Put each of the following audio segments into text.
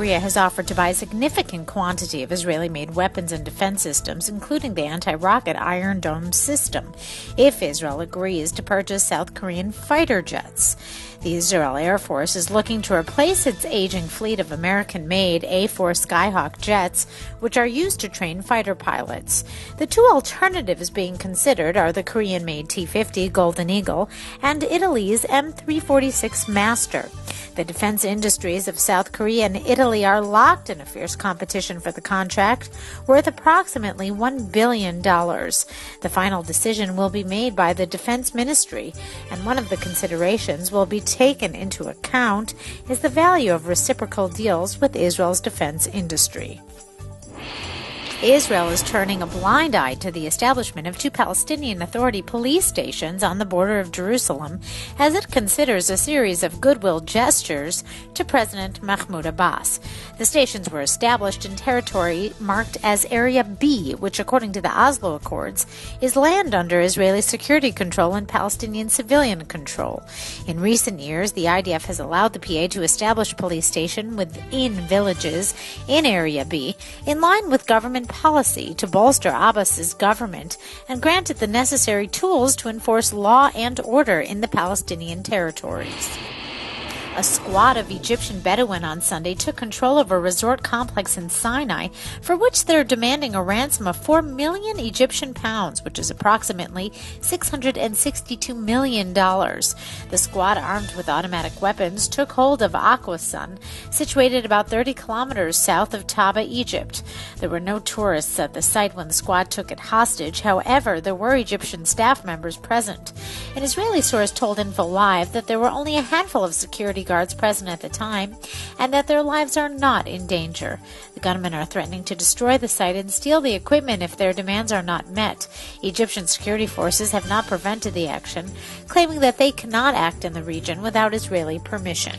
Korea has offered to buy a significant quantity of Israeli-made weapons and defense systems, including the anti-rocket Iron Dome system, if Israel agrees to purchase South Korean fighter jets. The Israel Air Force is looking to replace its aging fleet of American-made A-4 Skyhawk jets, which are used to train fighter pilots. The two alternatives being considered are the Korean-made T-50 Golden Eagle and Italy's M346 Master. The defense industries of South Korea and Italy are locked in a fierce competition for the contract, worth approximately $1 billion. The final decision will be made by the Defense Ministry, and one of the considerations will be taken into account is the value of reciprocal deals with Israel's defense industry. Israel is turning a blind eye to the establishment of two Palestinian Authority police stations on the border of Jerusalem as it considers a series of goodwill gestures to President Mahmoud Abbas. The stations were established in territory marked as Area B, which, according to the Oslo Accords, is land under Israeli security control and Palestinian civilian control. In recent years, the IDF has allowed the PA to establish a police station within villages in Area B, in line with government policy to bolster Abbas's government, and granted the necessary tools to enforce law and order in the Palestinian territories. A squad of Egyptian Bedouin on Sunday took control of a resort complex in Sinai, for which they're demanding a ransom of 4 million Egyptian pounds, which is approximately $662 million. The squad, armed with automatic weapons, took hold of Aquasun, situated about 30 kilometers south of Taba, Egypt. There were no tourists at the site when the squad took it hostage. However, there were Egyptian staff members present. An Israeli source told InfoLive that there were only a handful of security guards present at the time, and that their lives are not in danger. The gunmen are threatening to destroy the site and steal the equipment if their demands are not met. Egyptian security forces have not prevented the action, claiming that they cannot act in the region without Israeli permission.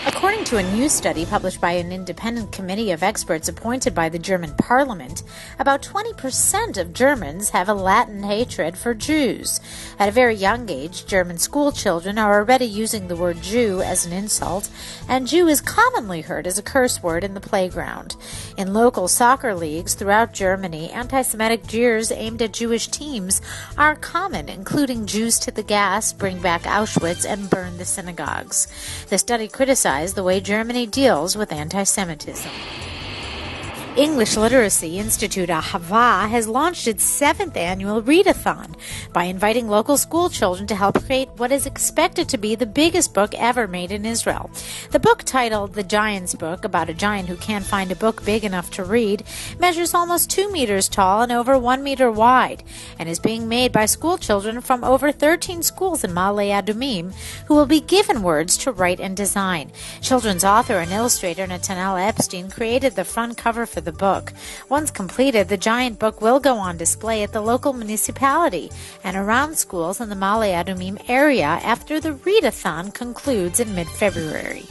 According to a new study published by an independent committee of experts appointed by the German parliament, about 20% of Germans have a latent hatred for Jews. At a very young age, German school children are already using the word Jew as an insult, and Jew is commonly heard as a curse word in the playground. In local soccer leagues throughout Germany, anti-Semitic jeers aimed at Jewish teams are common, including Jews to the gas, bring back Auschwitz, and burn the synagogues. The study criticized the way Germany deals with anti-Semitism. English Literacy Institute Ahava has launched its 7th annual readathon by inviting local school children to help create what is expected to be the biggest book ever made in Israel. The book, titled The Giant's Book, about a giant who can't find a book big enough to read, measures almost 2 meters tall and over 1 meter wide, and is being made by school children from over 13 schools in Ma'ale Adumim, who will be given words to write and design. Children's author and illustrator Nathaniel Epstein created the front cover for the book. Once completed, the giant book will go on display at the local municipality and around schools in the Ma'ale Adumim area after the readathon concludes in mid-February.